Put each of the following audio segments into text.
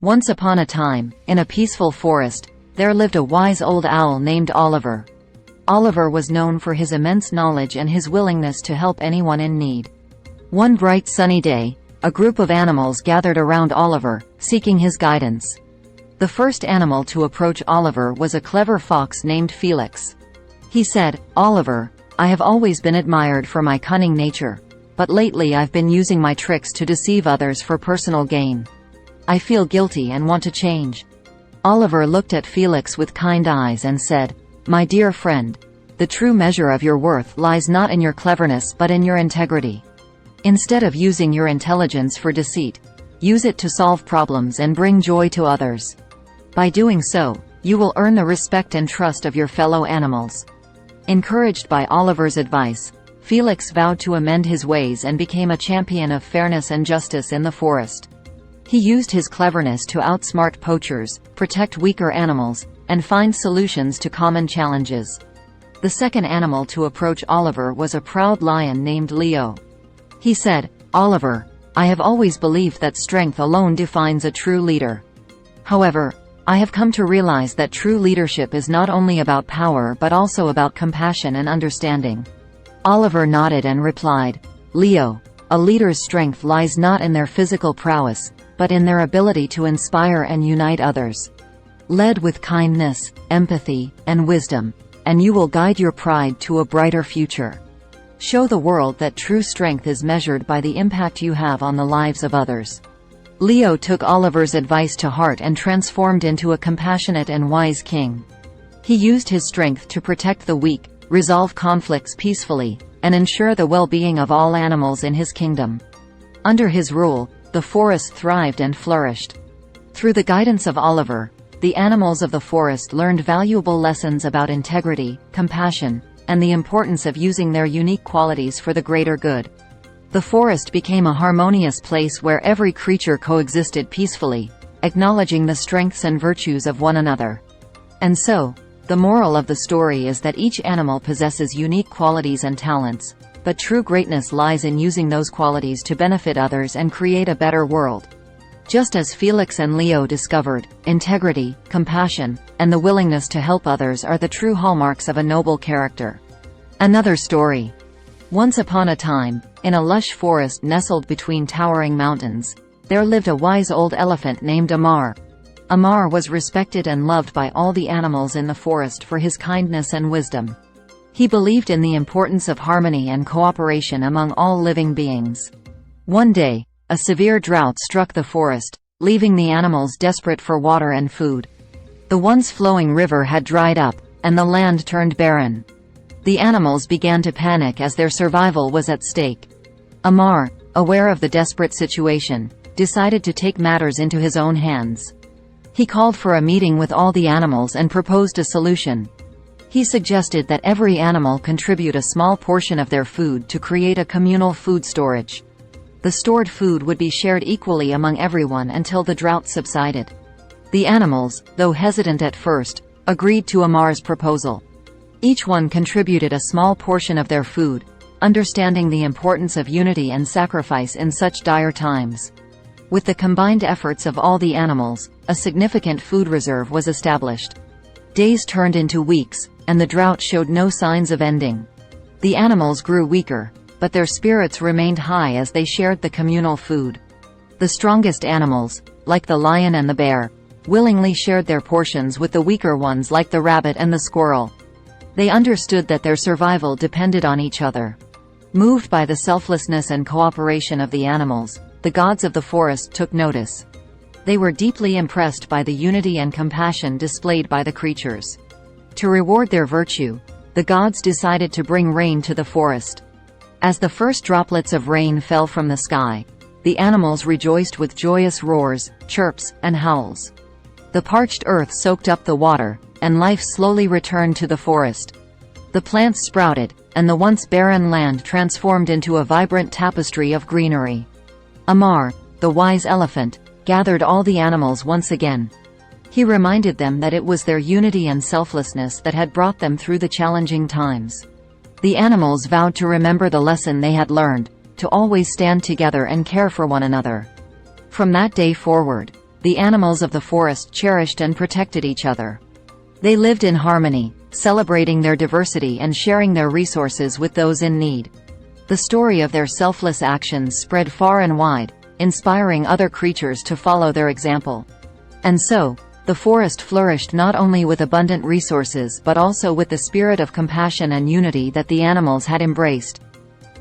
Once upon a time, in a peaceful forest, there lived a wise old owl named Oliver. Oliver was known for his immense knowledge and his willingness to help anyone in need. One bright sunny day, a group of animals gathered around Oliver, seeking his guidance. The first animal to approach Oliver was a clever fox named Felix. He said, "Oliver, I have always been admired for my cunning nature, but lately I've been using my tricks to deceive others for personal gain. I feel guilty and want to change." Oliver looked at Felix with kind eyes and said, "My dear friend, the true measure of your worth lies not in your cleverness but in your integrity. Instead of using your intelligence for deceit, use it to solve problems and bring joy to others. By doing so, you will earn the respect and trust of your fellow animals." Encouraged by Oliver's advice, Felix vowed to amend his ways and became a champion of fairness and justice in the forest. He used his cleverness to outsmart poachers, protect weaker animals, and find solutions to common challenges. The second animal to approach Oliver was a proud lion named Leo. He said, "Oliver, I have always believed that strength alone defines a true leader. However, I have come to realize that true leadership is not only about power but also about compassion and understanding." Oliver nodded and replied, "Leo, a leader's strength lies not in their physical prowess, but in their ability to inspire and unite others. Lead with kindness, empathy, and wisdom, and you will guide your pride to a brighter future. Show the world that true strength is measured by the impact you have on the lives of others." Leo took Oliver's advice to heart and transformed into a compassionate and wise king. He used his strength to protect the weak, resolve conflicts peacefully, and ensure the well-being of all animals in his kingdom. Under his rule, the forest thrived and flourished. Through the guidance of Oliver, the animals of the forest learned valuable lessons about integrity, compassion, and the importance of using their unique qualities for the greater good. The forest became a harmonious place where every creature coexisted peacefully, acknowledging the strengths and virtues of one another. And so, the moral of the story is that each animal possesses unique qualities and talents, but true greatness lies in using those qualities to benefit others and create a better world. Just as Felix and Leo discovered, integrity, compassion, and the willingness to help others are the true hallmarks of a noble character. Another story. Once upon a time, in a lush forest nestled between towering mountains, there lived a wise old elephant named Amar. Amar was respected and loved by all the animals in the forest for his kindness and wisdom. He believed in the importance of harmony and cooperation among all living beings. One day, a severe drought struck the forest, leaving the animals desperate for water and food. The once flowing river had dried up, and the land turned barren. The animals began to panic as their survival was at stake. Amar, aware of the desperate situation, decided to take matters into his own hands. He called for a meeting with all the animals and proposed a solution. He suggested that every animal contribute a small portion of their food to create a communal food storage. The stored food would be shared equally among everyone until the drought subsided. The animals, though hesitant at first, agreed to Amar's proposal. Each one contributed a small portion of their food, understanding the importance of unity and sacrifice in such dire times. With the combined efforts of all the animals, a significant food reserve was established. Days turned into weeks, and the drought showed no signs of ending. The animals grew weaker, but their spirits remained high as they shared the communal food. The strongest animals, like the lion and the bear, willingly shared their portions with the weaker ones like the rabbit and the squirrel. They understood that their survival depended on each other. Moved by the selflessness and cooperation of the animals, the gods of the forest took notice. They were deeply impressed by the unity and compassion displayed by the creatures. To reward their virtue, the gods decided to bring rain to the forest. As the first droplets of rain fell from the sky, the animals rejoiced with joyous roars, chirps, and howls. The parched earth soaked up the water, and life slowly returned to the forest. The plants sprouted, and the once barren land transformed into a vibrant tapestry of greenery. Amar, the wise elephant, gathered all the animals once again. He reminded them that it was their unity and selflessness that had brought them through the challenging times. The animals vowed to remember the lesson they had learned, to always stand together and care for one another. From that day forward, the animals of the forest cherished and protected each other. They lived in harmony, celebrating their diversity and sharing their resources with those in need. The story of their selfless actions spread far and wide, inspiring other creatures to follow their example. And so, the forest flourished not only with abundant resources but also with the spirit of compassion and unity that the animals had embraced.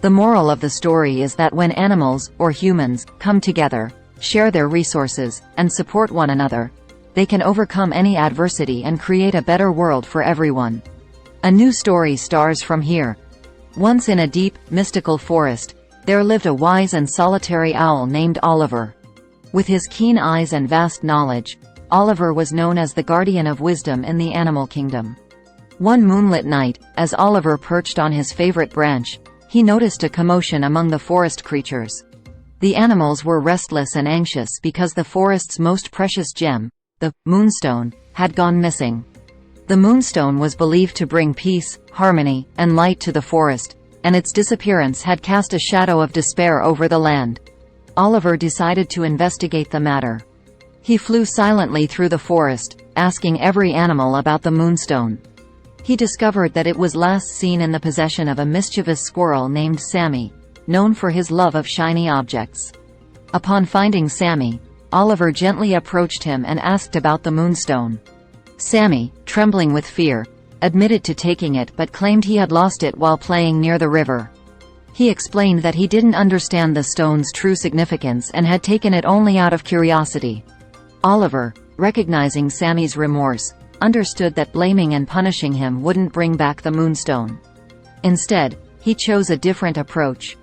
The moral of the story is that when animals, or humans, come together, share their resources, and support one another, they can overcome any adversity and create a better world for everyone. A new story stars from here. Once in a deep, mystical forest, there lived a wise and solitary owl named Oliver. With his keen eyes and vast knowledge, Oliver was known as the guardian of wisdom in the animal kingdom. One moonlit night, as Oliver perched on his favorite branch, he noticed a commotion among the forest creatures. The animals were restless and anxious because the forest's most precious gem, the moonstone, had gone missing. The moonstone was believed to bring peace, harmony, and light to the forest, and its disappearance had cast a shadow of despair over the land. Oliver decided to investigate the matter. He flew silently through the forest, asking every animal about the moonstone. He discovered that it was last seen in the possession of a mischievous squirrel named Sammy, known for his love of shiny objects. Upon finding Sammy, Oliver gently approached him and asked about the moonstone. Sammy, trembling with fear, admitted to taking it but claimed he had lost it while playing near the river. He explained that he didn't understand the stone's true significance and had taken it only out of curiosity. Oliver, recognizing Sammy's remorse, understood that blaming and punishing him wouldn't bring back the moonstone. Instead, he chose a different approach.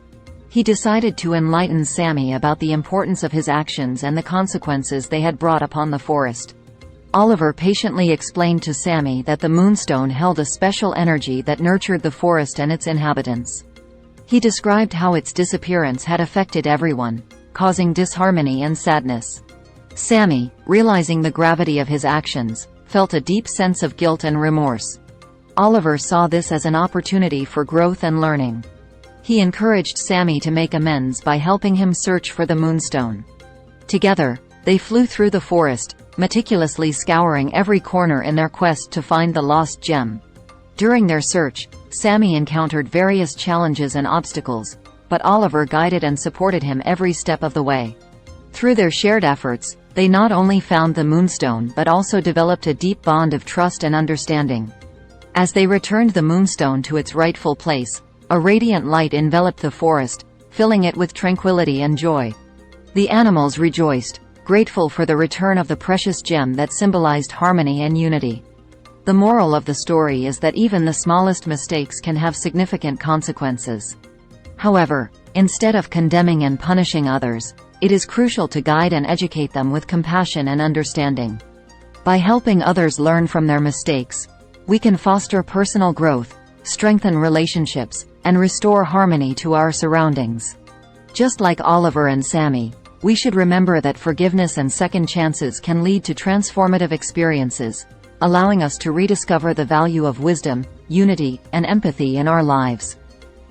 He decided to enlighten Sammy about the importance of his actions and the consequences they had brought upon the forest. Oliver patiently explained to Sammy that the moonstone held a special energy that nurtured the forest and its inhabitants. He described how its disappearance had affected everyone, causing disharmony and sadness. Sammy, realizing the gravity of his actions, felt a deep sense of guilt and remorse. Oliver saw this as an opportunity for growth and learning. He encouraged Sammy to make amends by helping him search for the moonstone. Together, they flew through the forest, meticulously scouring every corner in their quest to find the lost gem. During their search, Sammy encountered various challenges and obstacles, but Oliver guided and supported him every step of the way. Through their shared efforts, they not only found the moonstone but also developed a deep bond of trust and understanding. As they returned the moonstone to its rightful place, a radiant light enveloped the forest, filling it with tranquility and joy. The animals rejoiced, grateful for the return of the precious gem that symbolized harmony and unity. The moral of the story is that even the smallest mistakes can have significant consequences. However, instead of condemning and punishing others, it is crucial to guide and educate them with compassion and understanding. By helping others learn from their mistakes, we can foster personal growth, strengthen relationships, and restore harmony to our surroundings. Just like Oliver and Sammy, we should remember that forgiveness and second chances can lead to transformative experiences, allowing us to rediscover the value of wisdom, unity, and empathy in our lives.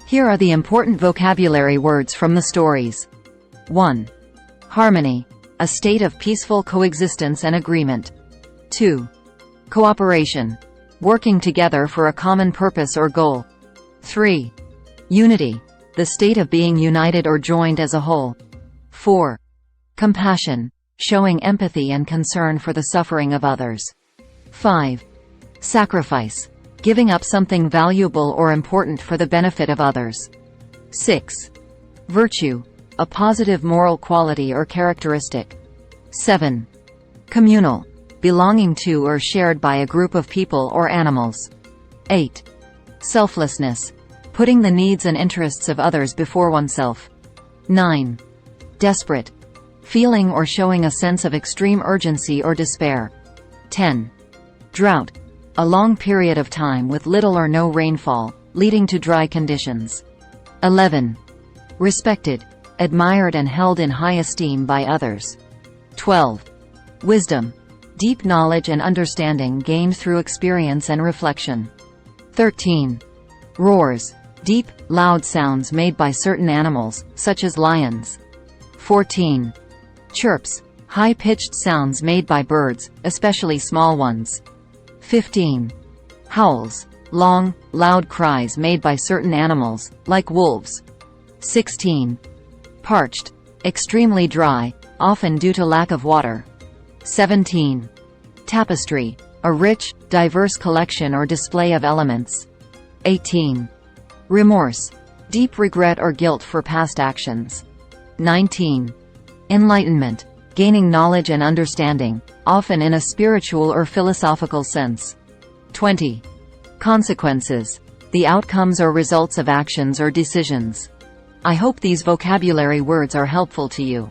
Here are the important vocabulary words from the stories. 1. Harmony, a state of peaceful coexistence and agreement. 2. Cooperation, working together for a common purpose or goal. 3. Unity, the state of being united or joined as a whole. 4. Compassion, showing empathy and concern for the suffering of others. 5. Sacrifice, giving up something valuable or important for the benefit of others. 6. Virtue, a positive moral quality or characteristic. 7. Communal, belonging to or shared by a group of people or animals. 8. Selflessness, putting the needs and interests of others before oneself. 9. Desperate, feeling or showing a sense of extreme urgency or despair. 10. Drought, a long period of time with little or no rainfall, leading to dry conditions. 11. Respected, admired and held in high esteem by others. 12. Wisdom, deep knowledge and understanding gained through experience and reflection. 13. Roars, deep, loud sounds made by certain animals, such as lions. 14. Chirps, high-pitched sounds made by birds, especially small ones. 15. Howls, long, loud cries made by certain animals, like wolves. 16. Parched, extremely dry, often due to lack of water. 17. Tapestry, a rich, diverse collection or display of elements. 18. Remorse, deep regret or guilt for past actions. 19. Enlightenment, gaining knowledge and understanding, often in a spiritual or philosophical sense. 20. Consequences, the outcomes or results of actions or decisions. I hope these vocabulary words are helpful to you.